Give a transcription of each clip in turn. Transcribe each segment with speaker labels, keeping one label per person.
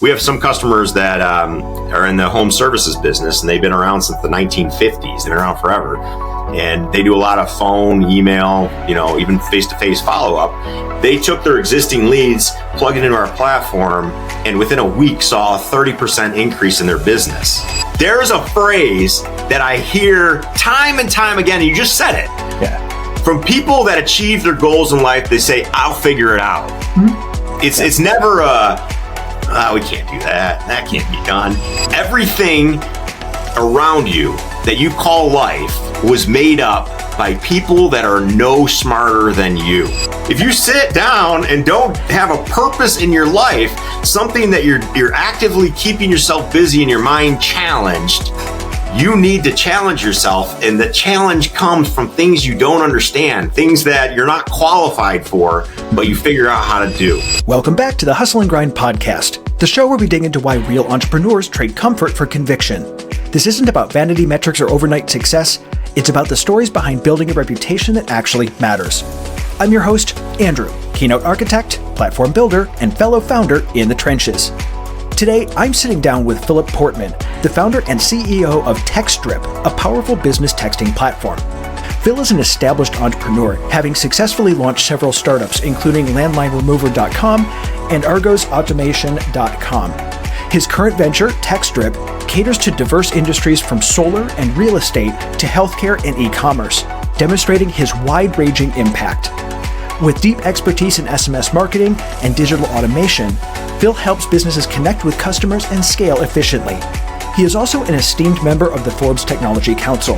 Speaker 1: We have some customers that are in the home services business, and they've been around since the 1950s. They've been around forever. And they do a lot of phone, email, even face-to-face follow-up. They took their existing leads, plugged it into our platform, and within a week saw a 30% increase in their business. There's a phrase that I hear time and time again, and you just said it.
Speaker 2: Yeah.
Speaker 1: From people that achieve their goals in life, they say, I'll figure it out. Mm-hmm. It's never we can't do that. That can't be done. Everything around you that you call life was made up by people that are no smarter than you. If you sit down and don't have a purpose in your life, something that you're actively keeping yourself busy and your mind challenged, you need to challenge yourself, and the challenge comes from things you don't understand, things that you're not qualified for, but you figure out how to do.
Speaker 2: Welcome back to the Hustle and Grind podcast, the show where we dig into why real entrepreneurs trade comfort for conviction. This isn't about vanity metrics or overnight success. It's about the stories behind building a reputation that actually matters. I'm your host, Andrew, keynote architect, platform builder, and fellow founder in the trenches. Today, I'm sitting down with Philip Portman, the founder and CEO of TextStrip, a powerful business texting platform. Phil is an established entrepreneur, having successfully launched several startups, including LandlineRemover.com and ArgosAutomation.com. His current venture, TextStrip, caters to diverse industries from solar and real estate to healthcare and e-commerce, demonstrating his wide-ranging impact. With deep expertise in SMS marketing and digital automation, Phil helps businesses connect with customers and scale efficiently. He is also an esteemed member of the Forbes Technology Council.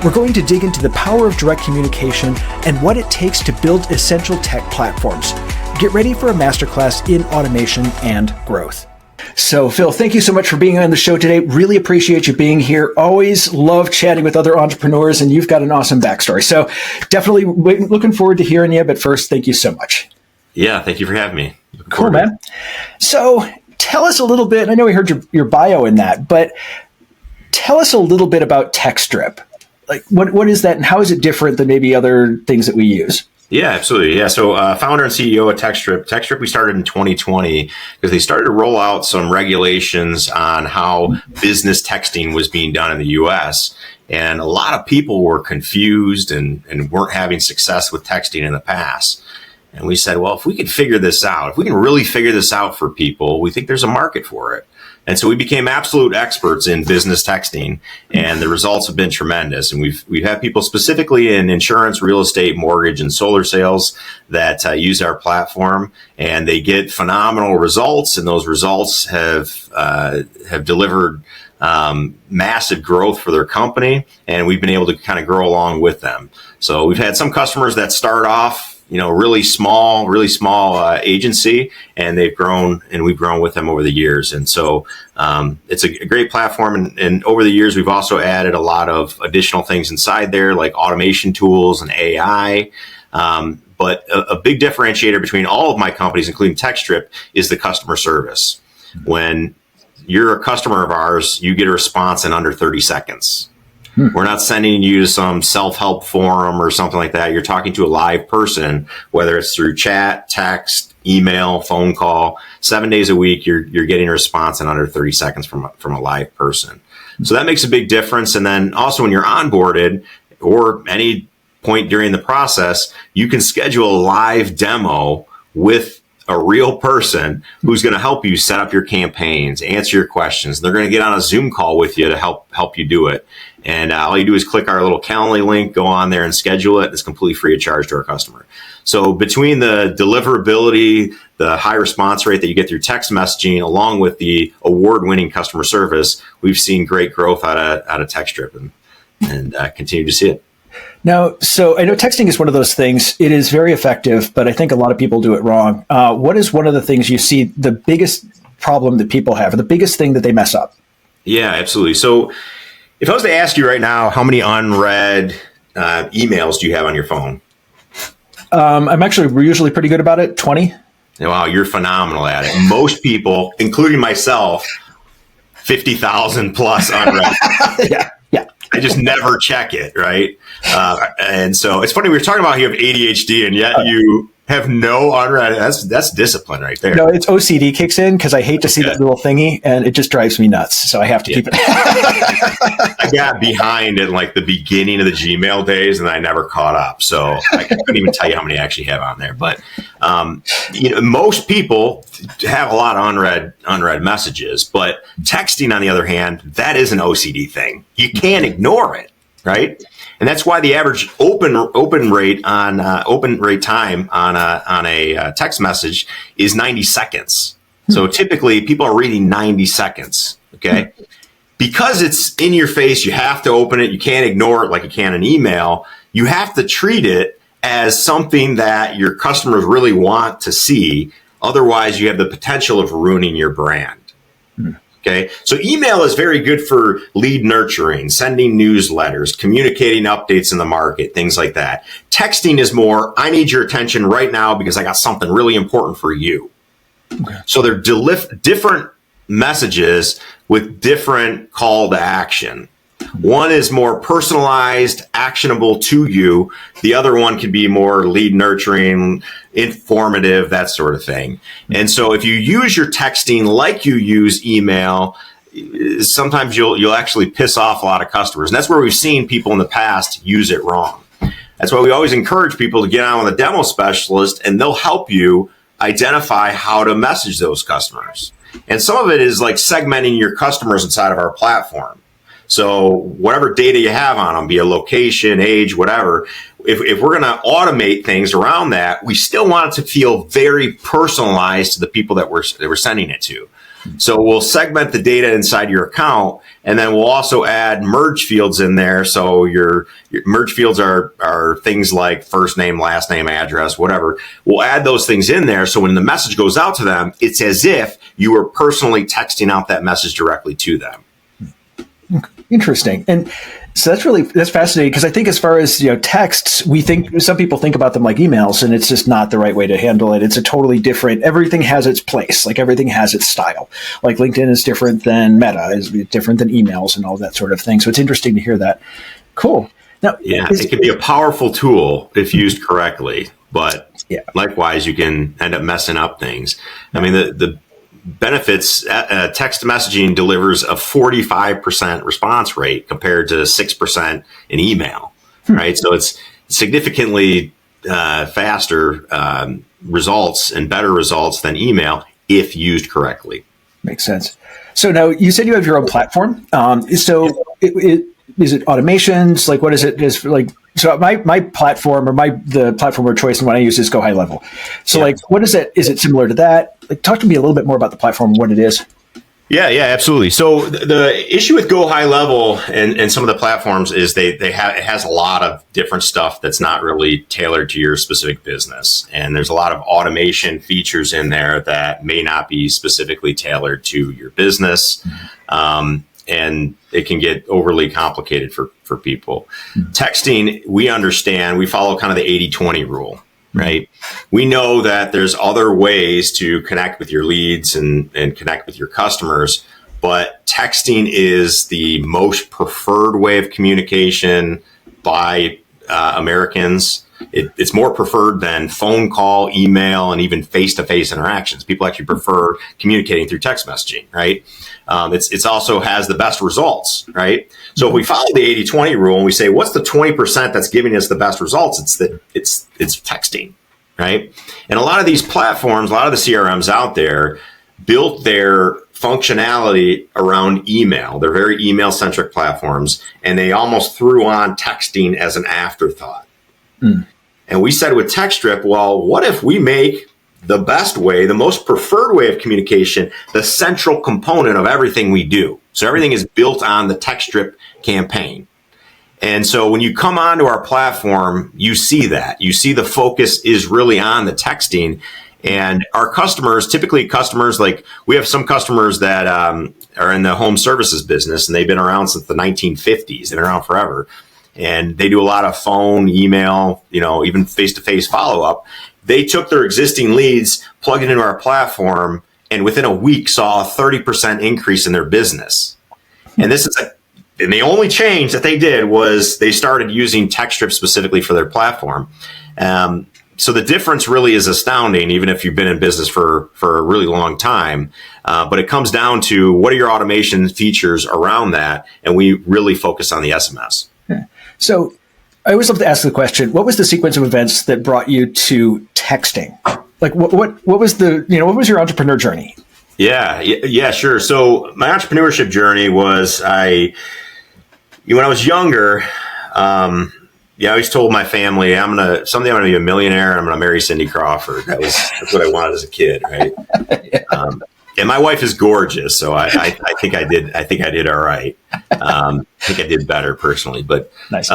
Speaker 2: We're going to dig into the power of direct communication and what it takes to build essential tech platforms. Get ready for a masterclass in automation and growth. So, Phil, thank you so much for being on the show today. Really appreciate you being here. Always love chatting with other entrepreneurs, and you've got an awesome backstory. So definitely looking forward to hearing you. But first, thank you so much.
Speaker 1: Yeah, thank you for having me.
Speaker 2: Cool, man. So tell us a little bit. I know we heard your bio in that, but tell us a little bit about TextStrip. Like, what is that, and how is it different than maybe other things that we use?
Speaker 1: Yeah, absolutely. Yeah. So founder and CEO at TextStrip. TextStrip we started in 2020 because they started to roll out some regulations on how business texting was being done in the US. And a lot of people were confused and weren't having success with texting in the past. And we said, well, if we could figure this out, if we can really figure this out for people, we think there's a market for it. And so we became absolute experts in business texting, and the results have been tremendous. And we've had people specifically in insurance, real estate, mortgage, and solar sales that use our platform, and they get phenomenal results. And those results have delivered massive growth for their company, and we've been able to kind of grow along with them. So we've had some customers that start off really small agency, and they've grown, and we've grown with them over the years. And so it's a great platform. And over the years, we've also added a lot of additional things inside there, like automation tools and AI. But a big differentiator between all of my companies, including TextStrip, is the customer service. When you're a customer of ours, you get a response in under 30 seconds. We're not sending you to some self-help forum or something like that. You're talking to a live person, whether it's through chat, text, email, phone call. 7 days a week, you're getting a response in under 30 seconds from a live person. So that makes a big difference. And then also when you're onboarded or any point during the process, you can schedule a live demo with a real person who's going to help you set up your campaigns, answer your questions. They're going to get on a Zoom call with you to help you do it. And all you do is click our little Calendly link, go on there and schedule it. It's completely free of charge to our customer. So between the deliverability, the high response rate that you get through text messaging, along with the award-winning customer service, we've seen great growth out of TextStrip and continue to see it.
Speaker 2: Now, so I know texting is one of those things. It is very effective, but I think a lot of people do it wrong. What is one of the things you see the biggest problem that people have, or the biggest thing that they mess up?
Speaker 1: Yeah, absolutely. So if I was to ask you right now, how many unread emails do you have on your phone?
Speaker 2: We're usually pretty good about it. 20.
Speaker 1: Wow, you're phenomenal at it. Most people, including myself, 50,000 plus unread.
Speaker 2: Yeah.
Speaker 1: I just never check it, right? And so it's funny, we were talking about you have ADHD, and yet have no unread. That's discipline right there.
Speaker 2: No, it's OCD kicks in because I hate to see that little thingy, and it just drives me nuts. So I have to keep it.
Speaker 1: I got behind in like the beginning of the Gmail days, and I never caught up. So I couldn't even tell you how many I actually have on there. But most people have a lot of unread messages. But texting, on the other hand, that is an OCD thing. You can't ignore it, right? And that's why the average open rate time on a text message is 90 seconds. So typically people are reading 90 seconds. Okay. Because it's in your face, you have to open it. You can't ignore it like you can an email. You have to treat it as something that your customers really want to see. Otherwise, you have the potential of ruining your brand. Okay. So email is very good for lead nurturing, sending newsletters, communicating updates in the market, things like that. Texting is more, I need your attention right now because I got something really important for you. Okay. So they're different messages with different call to action. One is more personalized, actionable to you. The other one can be more lead nurturing, informative, that sort of thing. And so if you use your texting like you use email, sometimes you'll actually piss off a lot of customers. And that's where we've seen people in the past use it wrong. That's why we always encourage people to get on with a demo specialist, and they'll help you identify how to message those customers. And some of it is like segmenting your customers inside of our platform. So whatever data you have on them, be a location, age, whatever, if we're going to automate things around that, we still want it to feel very personalized to the people that we're sending it to. So we'll segment the data inside your account, and then we'll also add merge fields in there. So your merge fields are things like first name, last name, address, whatever. We'll add those things in there. So when the message goes out to them, it's as if you were personally texting out that message directly to them.
Speaker 2: Interesting. And so that's fascinating, because I think as far as, texts, some people think about them like emails, and it's just not the right way to handle it. It's a totally different, everything has its place, like everything has its style. Like LinkedIn is different than Meta, is different than emails and all that sort of thing. So it's interesting to hear that. Cool. Now,
Speaker 1: it can be a powerful tool if used correctly, but likewise, you can end up messing up things. I mean, the benefits, text messaging delivers a 45% response rate compared to 6% in email, right? So it's significantly faster results and better results than email if used correctly.
Speaker 2: Makes sense. So now you said you have your own platform. Is it automations? Like, what is it? So my platform, or the platform of choice and what I use is Go High Level. So like, what is it? Is it similar to that? Like, talk to me a little bit more about the platform and what it is.
Speaker 1: Yeah, absolutely. So the issue with Go High Level and some of the platforms is it has a lot of different stuff that's not really tailored to your specific business. And there's a lot of automation features in there that may not be specifically tailored to your business. And it can get overly complicated for people. Texting, we understand, we follow kind of the 80-20 rule, right? We know that there's other ways to connect with your leads and connect with your customers, but texting is the most preferred way of communication by Americans. It's more preferred than phone call, email, and even face-to-face interactions. People actually prefer communicating through text messaging, right? It's also has the best results, right? So if we follow the 80-20 rule and we say, what's the 20% that's giving us the best results? It's texting, right? And a lot of these platforms, a lot of the CRMs out there built their functionality around email. They're very email-centric platforms, and they almost threw on texting as an afterthought. And we said with TextStrip, well, what if we make the best way, the most preferred way of communication, the central component of everything we do? So everything is built on the TextStrip campaign. And so when you come onto our platform, you see that. You see the focus is really on the texting. And our customers, typically customers, like we have some customers that are in the home services business, and they've been around since the 1950s. They've been around forever. And they do a lot of phone, email, even face-to-face follow-up. They took their existing leads, plugged it into our platform, and within a week saw a 30% increase in their business. And and the only change that they did was they started using TextStrip specifically for their platform. So the difference really is astounding, even if you've been in business for a really long time. But it comes down to what are your automation features around that? And we really focus on the SMS.
Speaker 2: Yeah. So I always love to ask the question, what was the sequence of events that brought you to texting? Like what was what was your entrepreneur journey?
Speaker 1: Yeah, sure. So my entrepreneurship journey was when I was younger, I always told my family someday I'm gonna be a millionaire and I'm gonna marry Cindy Crawford. That's what I wanted as a kid, right? Yeah. And my wife is gorgeous, so I think I did all right. I think I did better personally, but
Speaker 2: nice.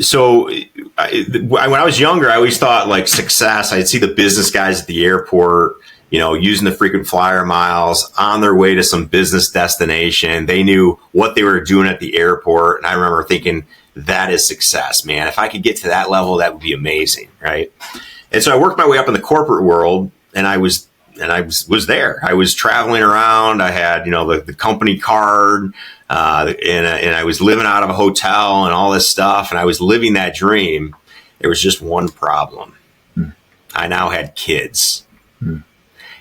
Speaker 1: So when I was younger, I always thought like success. I'd see the business guys at the airport, using the frequent flyer miles on their way to some business destination. They knew what they were doing at the airport. And I remember thinking, that is success, man. If I could get to that level, that would be amazing. Right. And so I worked my way up in the corporate world, and I was there. I was traveling around. I had, the company card, and I was living out of a hotel and all this stuff. And I was living that dream. There was just one problem. I now had kids.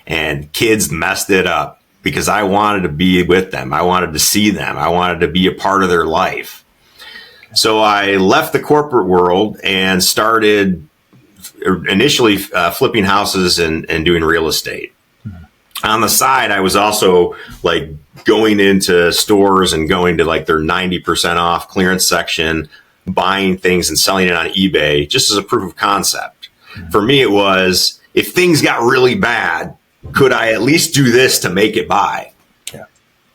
Speaker 1: And kids messed it up because I wanted to be with them. I wanted to see them. I wanted to be a part of their life. So I left the corporate world and started initially flipping houses and doing real estate. On the side, I was also like going into stores and going to like their 90% off clearance section, buying things and selling it on eBay just as a proof of concept. For me, it was, if things got really bad, could I at least do this to make it by? Yeah.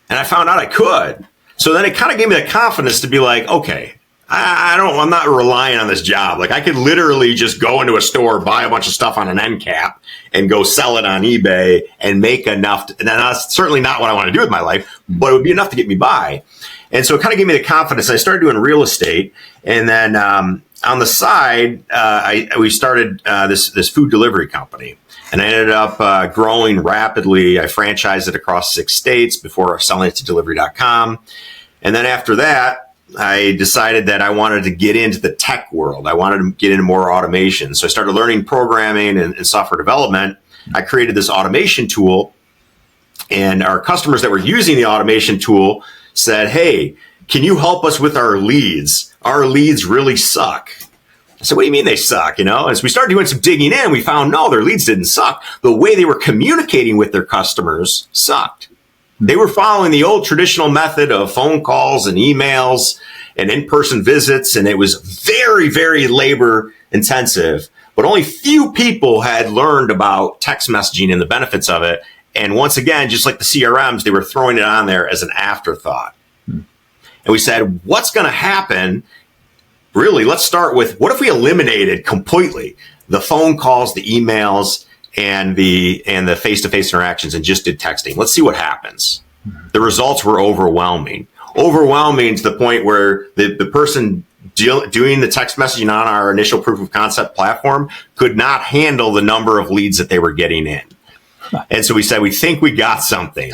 Speaker 1: And I found out I could. So then it kind of gave me the confidence to be like, okay, I'm not relying on this job. Like I could literally just go into a store, buy a bunch of stuff on an end cap and go sell it on eBay and make enough. And that's certainly not what I want to do with my life, but it would be enough to get me by. And so it kind of gave me the confidence. I started doing real estate. And then on the side, we started this food delivery company. And I ended up growing rapidly. I franchised it across 6 states before selling it to delivery.com. And then after that, I decided that I wanted to get into the tech world. I wanted to get into more automation. So I started learning programming and software development. I created this automation tool, and our customers that were using the automation tool said, hey, can you help us with our leads? Our leads really suck. I said, what do you mean they suck? As we started doing some digging in, we found, no, their leads didn't suck. The way they were communicating with their customers sucked. They were following the old traditional method of phone calls and emails and in-person visits, and it was very, very labor intensive. But only few people had learned about text messaging and the benefits of it. And once again, just like the CRMs, they were throwing it on there as an afterthought. And we said, what's going to happen? Really, let's start with, what if we eliminated completely the phone calls, the emails, and the face-to-face interactions and just did texting? Let's see what happens. The results were overwhelming to the point where the person doing the text messaging on our initial proof of concept platform could not handle the number of leads that they were getting in. And so we said, we think we got something.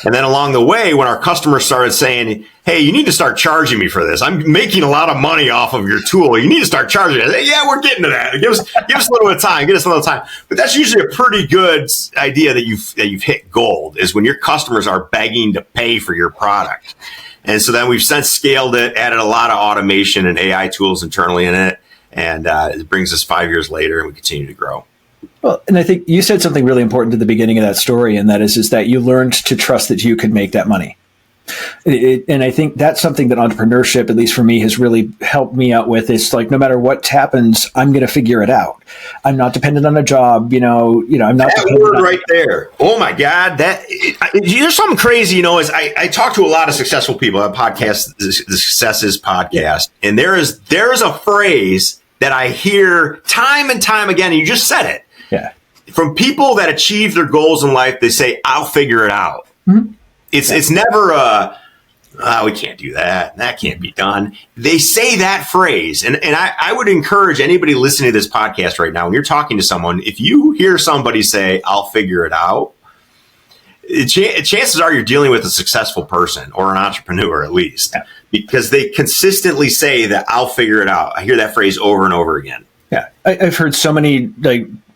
Speaker 1: And then along the way, when our customers started saying, hey, you need to start charging me for this. I'm making a lot of money off of your tool. You need to start charging it. Yeah, we're getting to that. Give us a little bit of time. Give us a little time. But that's usually a pretty good idea that you've hit gold, is when your customers are begging to pay for your product. And so then we've since scaled it, added a lot of automation and AI tools internally in it. And it brings us 5 years later, and we continue to grow.
Speaker 2: Well, and I think you said something really important at the beginning of that story, and that is that you learned to trust that you could make that money. And I think that's something that entrepreneurship, at least for me, has really helped me out with. It's like, no matter what happens, I'm going to figure it out. I'm not dependent on a job. I'm not.
Speaker 1: That word right there. Oh my God, there's something crazy. Is I talk to a lot of successful people. I podcast, the Successes podcast, and there is a phrase that I hear time and time again. And you just said it.
Speaker 2: Yeah.
Speaker 1: From people that achieve their goals in life, they say, "I'll figure it out." Mm-hmm. It's never we can't do that. That can't be done. They say that phrase. And I would encourage anybody listening to this podcast right now, when you're talking to someone, if you hear somebody say, "I'll figure it out," chances are you're dealing with a successful person, or an entrepreneur at least, because they consistently say that, "I'll figure it out." I hear that phrase over and over again.
Speaker 2: Yeah. I've heard so many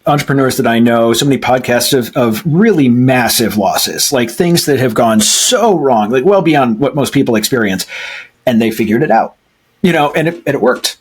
Speaker 2: entrepreneurs that I know, so many podcasts of really massive losses, like things that have gone so wrong, like well beyond what most people experience, and they figured it out, and it worked.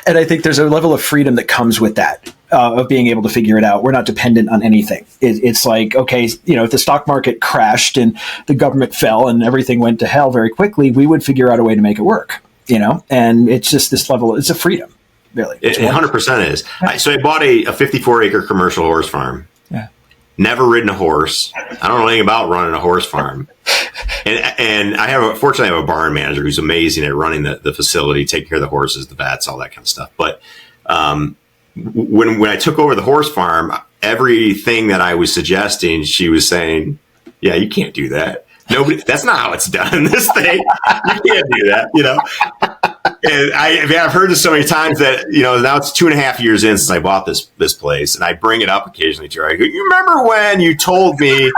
Speaker 2: And I think there's a level of freedom that comes with that, of being able to figure it out. We're not dependent on anything. It's like, okay, if the stock market crashed and the government fell and everything went to hell very quickly, we would figure out a way to make it work, and it's just this level, it's a freedom. Really,
Speaker 1: it 100% is. So I bought a 54-acre commercial horse farm.
Speaker 2: Yeah.
Speaker 1: Never ridden a horse. I don't know anything about running a horse farm. And fortunately, I have a barn manager who's amazing at running the facility, taking care of the horses, the vets, all that kind of stuff. But when I took over the horse farm, everything that I was suggesting, she was saying, "Yeah, you can't do that. That's not how it's done. This thing, you can't do that." And I've heard this so many times that, now it's 2.5 years in since I bought this place, and I bring it up occasionally to her. I go, "You remember when you told me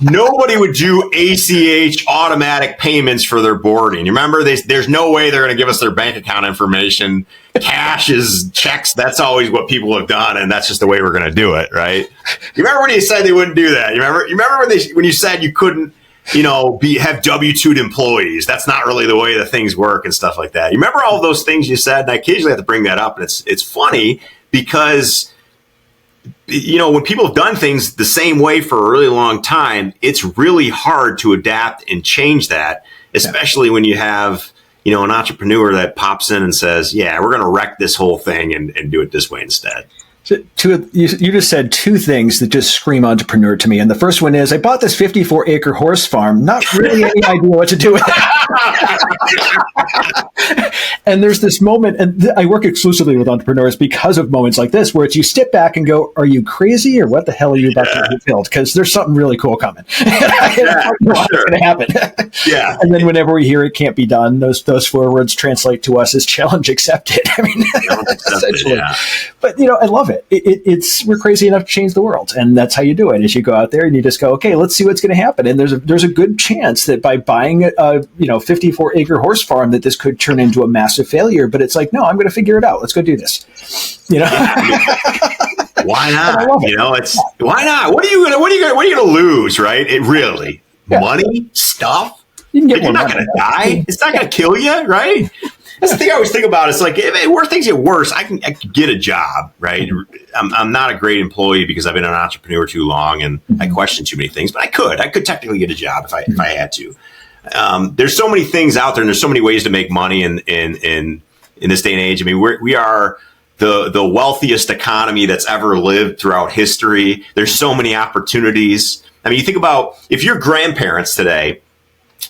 Speaker 1: nobody would do ACH automatic payments for their boarding? You remember there's no way they're going to give us their bank account information. Cash is checks. That's always what people have done, and that's just the way we're going to do it, right? You remember when you said they wouldn't do that? You remember when you said you couldn't, have W-2'd employees? That's not really the way that things work and stuff like that. You remember all of those things you said? And I occasionally have to bring that up, and it's funny because, when people have done things the same way for a really long time, it's really hard to adapt and change that, especially when you have, an entrepreneur that pops in and says, "Yeah, we're going to wreck this whole thing and do it this way instead."
Speaker 2: So you just said two things that just scream entrepreneur to me. And the first one is, I bought this 54-acre horse farm, not really any idea what to do with it. And there's this moment, and I work exclusively with entrepreneurs because of moments like this, where it's you step back and go, are you crazy, or what the hell are you about to build? Because there's something really cool coming. I don't know what's going to happen.
Speaker 1: Yeah.
Speaker 2: And then whenever we hear it can't be done, those 4 words translate to us as challenge accepted. I mean, essentially. Yeah. But, I love it. We're crazy enough to change the world, and that's how you do it. Is you go out there and you just go, okay, let's see what's going to happen. And there's a good chance that by buying a 54-acre horse farm, that this could turn into a massive failure. But it's like, no, I'm going to figure it out. Let's go do this.
Speaker 1: Why not? Why not? What are you going to lose, right? Money, stuff. You're not going to die. It's not going to kill you, right? That's the thing I always think about. It's like, if things get worse, I can get a job, right? I'm not a great employee because I've been an entrepreneur too long and I question too many things, but I could technically get a job if I had to. There's so many things out there, and there's so many ways to make money in this day and age. I mean, we are the wealthiest economy that's ever lived throughout history. There's so many opportunities. I mean, you think about if your grandparents today,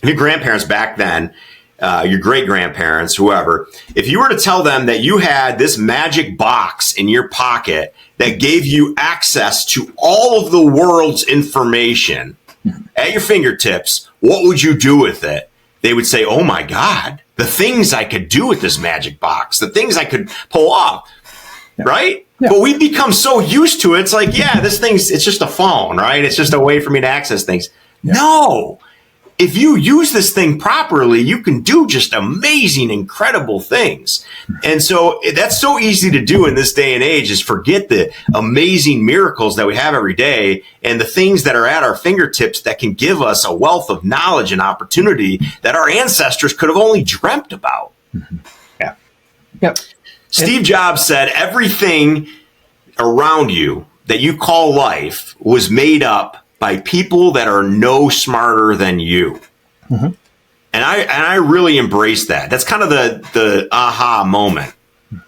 Speaker 1: if your grandparents back then, your great-grandparents, whoever, if you were to tell them that you had this magic box in your pocket that gave you access to all of the world's information at your fingertips, what would you do with it? They would say, oh my God, the things I could do with this magic box, the things I could pull off, right? Yeah. But we've become so used to it. It's like, it's just a phone, right? It's just a way for me to access things. Yeah. No. If you use this thing properly, you can do just amazing, incredible things. And so that's so easy to do in this day and age, is forget the amazing miracles that we have every day and the things that are at our fingertips that can give us a wealth of knowledge and opportunity that our ancestors could have only dreamt about.
Speaker 2: Mm-hmm. Yeah. Yep.
Speaker 1: Steve Jobs said everything around you that you call life was made up by people that are no smarter than you. Mm-hmm. And I really embrace that. That's kind of the aha moment,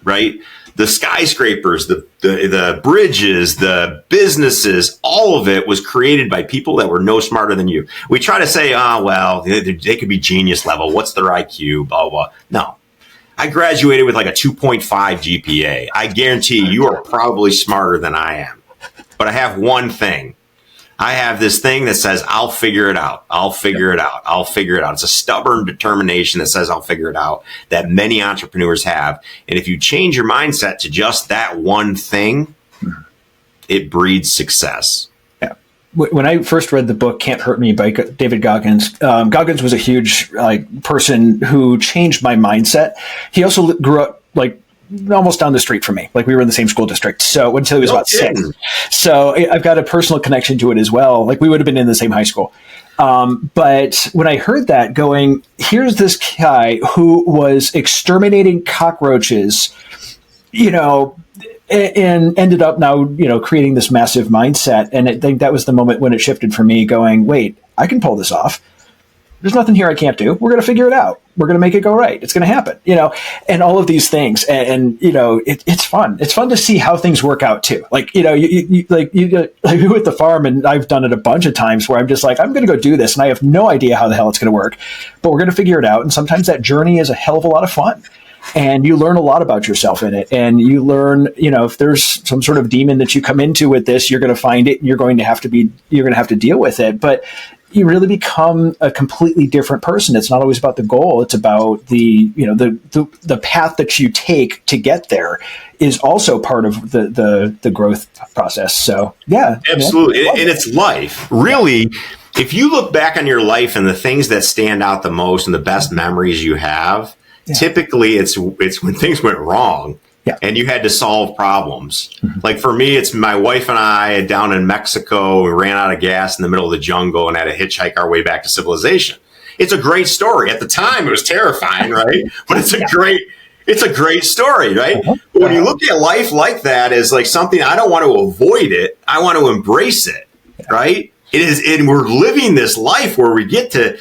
Speaker 1: right? The skyscrapers, the bridges, the businesses, all of it was created by people that were no smarter than you. We try to say, they could be genius level. What's their IQ? Blah, blah. No. I graduated with like a 2.5 GPA. I guarantee you are probably smarter than I am. But I have one thing. I have this thing that says, I'll figure it out. I'll figure it out. I'll figure it out. It's a stubborn determination that says, I'll figure it out, that many entrepreneurs have. And if you change your mindset to just that one thing, it breeds success.
Speaker 2: Yeah. When I first read the book Can't Hurt Me by David Goggins, Goggins was a huge person who changed my mindset. He also grew up almost down the street from me. Like we were in the same school district. So until he was about 6. So I've got a personal connection to it as well. Like we would have been in the same high school. But when I heard that going, here's this guy who was exterminating cockroaches, and ended up now, creating this massive mindset. And I think that was the moment when it shifted for me going, wait, I can pull this off. There's nothing here I can't do. We're going to figure it out. We're going to make it go right. It's going to happen, and all of these things. And it's fun. It's fun to see how things work out too. Like, you with the farm, and I've done it a bunch of times where I'm just like, I'm going to go do this. And I have no idea how the hell it's going to work, but we're going to figure it out. And sometimes that journey is a hell of a lot of fun. And you learn a lot about yourself in it. And you learn, if there's some sort of demon that you come into with this, you're going to find it and you're going to have to deal with it. But you really become a completely different person. It's not always about the goal. It's about the path that you take to get there is also part of the growth process. So yeah.
Speaker 1: Absolutely. And it's life. Really, if you look back on your life and the things that stand out the most and the best memories you have, typically it's when things went wrong. Yeah. And you had to solve problems. Mm-hmm. Like for me, it's my wife and I down in Mexico. We ran out of gas in the middle of the jungle and had to hitchhike our way back to civilization. It's a great story. At the time, it was terrifying, right? But it's a great story, right? Uh-huh. But when you look at life like that as like something, I don't want to avoid it. I want to embrace it, right? It is, and we're living this life where we get to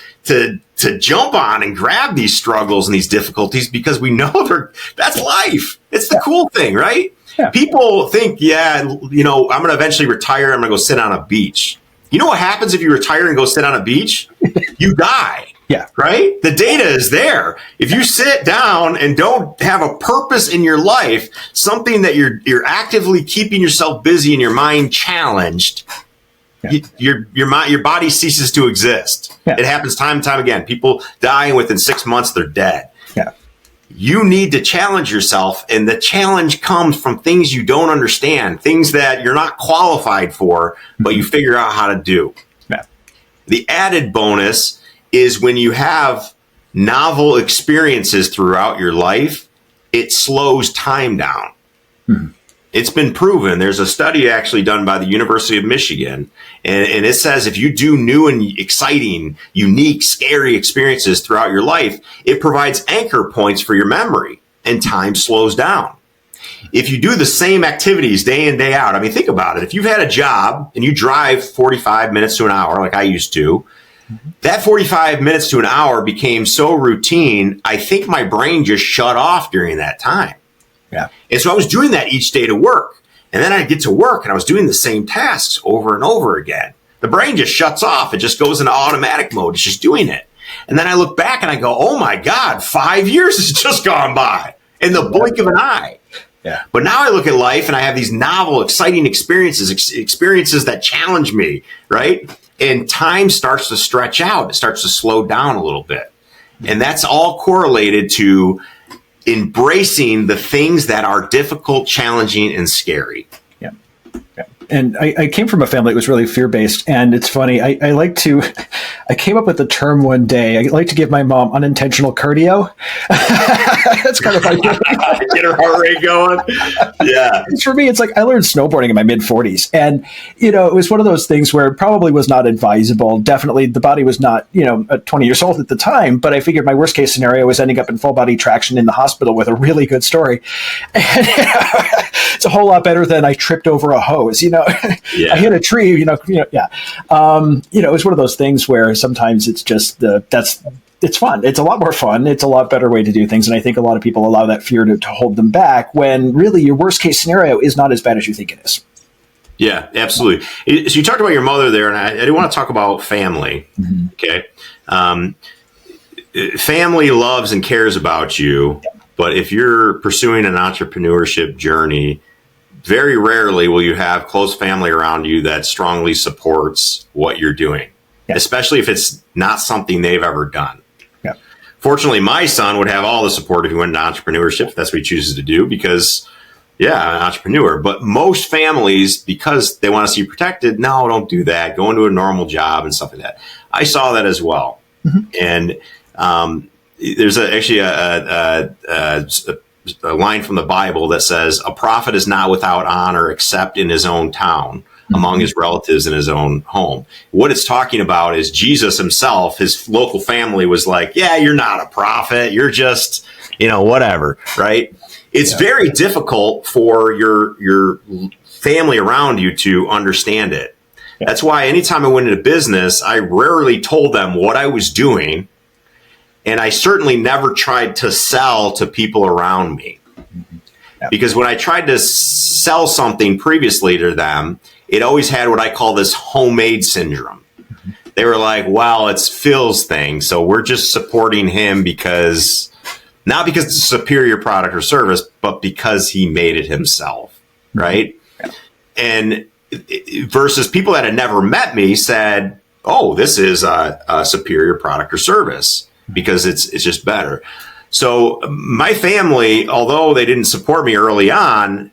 Speaker 1: jump on and grab these struggles and these difficulties because we know that's life. It's the cool thing, right? Yeah. People think, I'm going to eventually retire. I'm going to go sit on a beach. You know what happens if you retire and go sit on a beach? You die. Yeah. Right? The data is there. If you sit down and don't have a purpose in your life, something that you're actively keeping yourself busy and your mind challenged, your body ceases to exist. Yeah. It happens time and time again. People die and within 6 months they're dead. Yeah. You need to challenge yourself, and the challenge comes from things you don't understand, things that you're not qualified for, but you figure out how to do. Yeah. The added bonus is when you have novel experiences throughout your life, it slows time down. Mm-hmm. It's been proven. There's a study actually done by the University of Michigan, and it says if you do new and exciting, unique, scary experiences throughout your life, it provides anchor points for your memory, and time slows down. If you do the same activities day in, day out, I mean, think about it. If you've had a job and you drive 45 minutes to an hour, like I used to, that 45 minutes to an hour became so routine, I think my brain just shut off during that time. Yeah. And so I was doing that each day to work. And then I'd get to work and I was doing the same tasks over and over again. The brain just shuts off. It just goes into automatic mode. It's just doing it. And then I look back and I go, oh my God, 5 years has just gone by in the blink of an eye. Yeah. But now I look at life and I have these novel, exciting experiences that challenge me, right? And time starts to stretch out. It starts to slow down a little bit. And that's all correlated to embracing the things that are difficult, challenging, and scary. Yeah. Yeah. And I came from a family that was really fear-based. And it's funny, I came up with a term one day. I like to give my mom unintentional cardio. That's kind of like get her heart rate going. Yeah. For me, it's like I learned snowboarding in my mid-40s. And, it was one of those things where it probably was not advisable. Definitely the body was not, 20 years old at the time. But I figured my worst case scenario was ending up in full body traction in the hospital with a really good story. And it's a whole lot better than I tripped over a hose, Yeah. I hit a tree, yeah. It was one of those things where sometimes it's just it's fun. It's a lot more fun. It's a lot better way to do things. And I think a lot of people allow that fear to hold them back when really your worst case scenario is not as bad as you think it is. Yeah, absolutely. So you talked about your mother there, and I do want to talk about family. Mm-hmm. Okay. Family loves and cares about you, but if you're pursuing an entrepreneurship journey, very rarely will you have close family around you that strongly supports what you're doing, especially if it's not something they've ever done. Yeah. Fortunately, my son would have all the support if he went into entrepreneurship, if that's what he chooses to do, because, I'm an entrepreneur. But most families, because they want to see you protected, no, don't do that. Go into a normal job and stuff like that. I saw that as well. Mm-hmm. And there's actually a a line from the Bible that says, a prophet is not without honor except in his own town, among his relatives in his own home. What it's talking about is Jesus himself, his local family was like, yeah, you're not a prophet. You're just, whatever, right? It's very difficult for your family around you to understand it. Yeah. That's why anytime I went into business, I rarely told them what I was doing. And I certainly never tried to sell to people around me. Yeah. Because when I tried to sell something previously to them, it always had what I call this homemade syndrome. They were like, well, it's Phil's thing, so we're just supporting him because, not because it's a superior product or service, but because he made it himself, right? Yeah. And versus people that had never met me said, oh, this is a superior product or service because it's just better. So my family, although they didn't support me early on,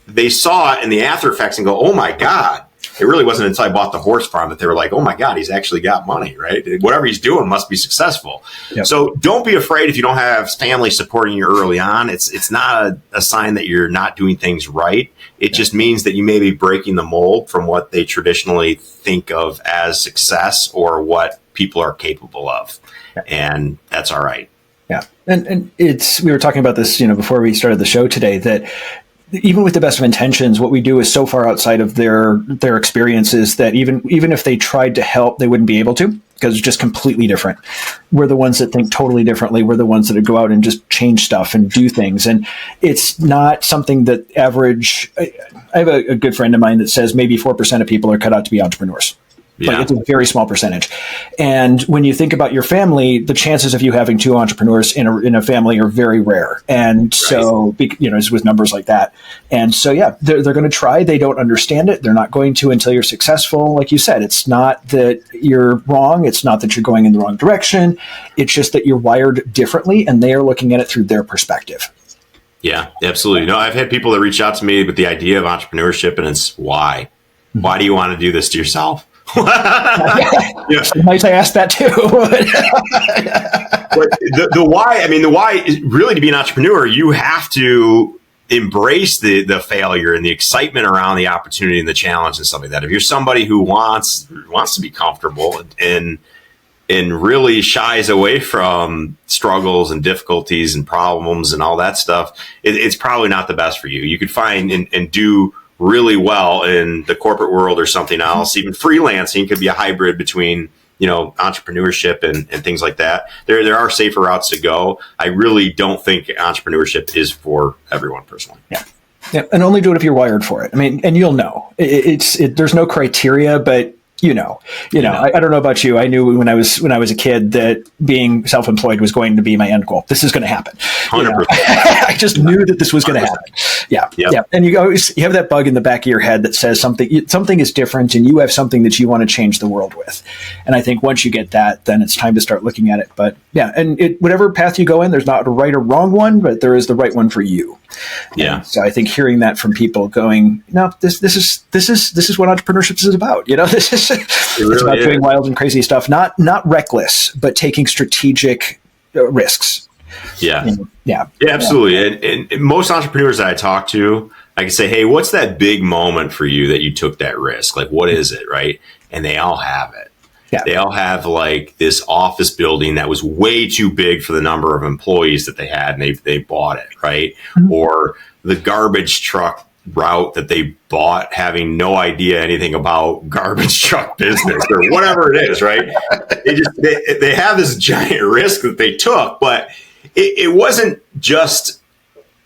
Speaker 1: they saw it in the after effects and go, oh my God. It really wasn't until I bought the horse farm that they were like, oh my God, he's actually got money, right? Whatever he's doing must be successful. Yep. So don't be afraid if you don't have family supporting you early on. It's not a sign that you're not doing things right. It just means that you may be breaking the mold from what they traditionally think of as success or what people are capable of. And that's all right.
Speaker 2: Yeah. And we were talking about this, before we started the show today, that even with the best of intentions, what we do is so far outside of their experiences that even if they tried to help, they wouldn't be able to, because it's just completely different. We're the ones that think totally differently. We're the ones that go out and just change stuff and do things. And it's not something that average. I have a good friend of mine that says maybe 4% of people are cut out to be entrepreneurs.
Speaker 1: Yeah.
Speaker 2: Like, it's a very small percentage. And when you think about your family, the chances of you having two entrepreneurs in a family are very rare. And so, it's with numbers like that. And so, yeah, they're going to try. They don't understand it. They're not going to until you're successful. Like you said, it's not that you're wrong. It's not that you're going in the wrong direction. It's just that you're wired differently and they are looking at it through their perspective.
Speaker 1: Yeah, absolutely. No, I've had people that reach out to me with the idea of entrepreneurship, and it's why? Mm-hmm. Why do you want to do this to yourself?
Speaker 2: Yeah. Sometimes I ask that too.
Speaker 1: But the why is really, to be an entrepreneur, you have to embrace the failure and the excitement around the opportunity and the challenge and stuff like that. If you're somebody who wants to be comfortable and really shies away from struggles and difficulties and problems and all that stuff, it's probably not the best for you. You could find and do really well in the corporate world or something else. Even freelancing could be a hybrid between, entrepreneurship and things like that. There are safer routes to go. I really don't think entrepreneurship is for everyone personally.
Speaker 2: Yeah. Yeah. And only do it if you're wired for it. I mean, and you'll know. There's no criteria, but I don't know about you. I knew when I was a kid that being self-employed was going to be my end goal. This is going to happen.
Speaker 1: 100%.
Speaker 2: I just knew that this was going to happen. Yeah. Yep. Yeah. And you have that bug in the back of your head that says something is different and you have something that you want to change the world with. And I think once you get that, then it's time to start looking at it. But yeah, and whatever path you go in, there's not a right or wrong one, but there is the right one for you.
Speaker 1: Yeah.
Speaker 2: And so I think hearing that from people going, no, this is what entrepreneurship is about. It's about doing wild and crazy stuff, not reckless, but taking strategic risks.
Speaker 1: Yeah. Yeah, absolutely. And most entrepreneurs that I talk to, I can say, hey, what's that big moment for you that you took that risk? Like, what is it? Right. And they all have it. Yeah. They all have like this office building that was way too big for the number of employees that they had, and they bought it. Right. Mm-hmm. Or the garbage truck route that they bought, having no idea anything about garbage truck business or whatever it is, right? They have this giant risk that they took, but it wasn't just,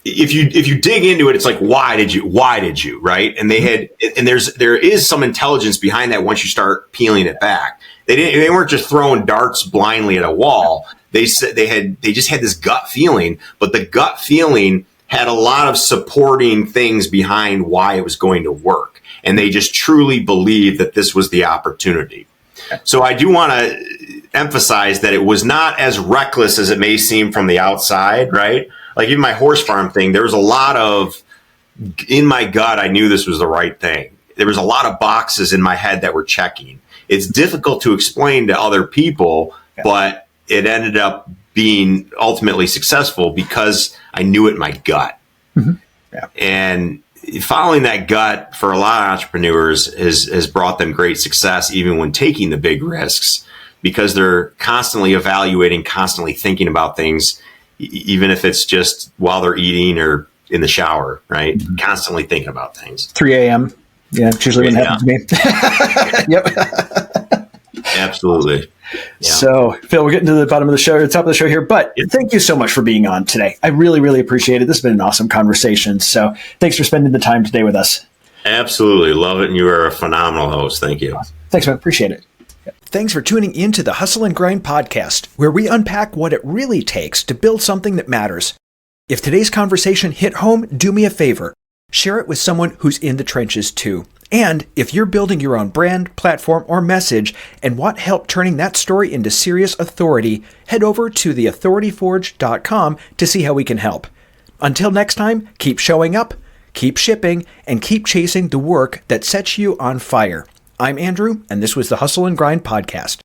Speaker 1: if you dig into it, it's like, why did you, right? And there is some intelligence behind that once you start peeling it back. They weren't just throwing darts blindly at a wall. They just had this gut feeling, but the gut feeling had a lot of supporting things behind why it was going to work. And they just truly believed that this was the opportunity. So I do want to emphasize that it was not as reckless as it may seem from the outside, right? Like even my horse farm thing, there was a lot of, in my gut, I knew this was the right thing. There was a lot of boxes in my head that were checking. It's difficult to explain to other people, but it ended up being ultimately successful because I knew it in my gut.
Speaker 2: Yeah.
Speaker 1: And following that gut for a lot of entrepreneurs has brought them great success, even when taking the big risks, because they're constantly evaluating, constantly thinking about things, even if it's just while they're eating or in the shower, right? Constantly thinking about things.
Speaker 2: 3 a.m. Yeah, it's usually when it happens to me. Yep.
Speaker 1: Absolutely. Yeah.
Speaker 2: So, Phil, we're getting to the bottom of the show, the top of the show here, but thank you so much for being on today. I really, really appreciate it. This has been an awesome conversation. So thanks for spending the time today with us.
Speaker 1: Absolutely. Love it. And you are a phenomenal host. Thank you.
Speaker 2: Thanks, man. Appreciate it. Thanks for tuning in to the Hustle and Grind podcast, where we unpack what it really takes to build something that matters. If today's conversation hit home, do me a favor. Share it with someone who's in the trenches too. And if you're building your own brand, platform, or message and want help turning that story into serious authority, head over to theauthorityforge.com to see how we can help. Until next time, keep showing up, keep shipping, and keep chasing the work that sets you on fire. I'm Andrew, and this was the Hustle and Grind podcast.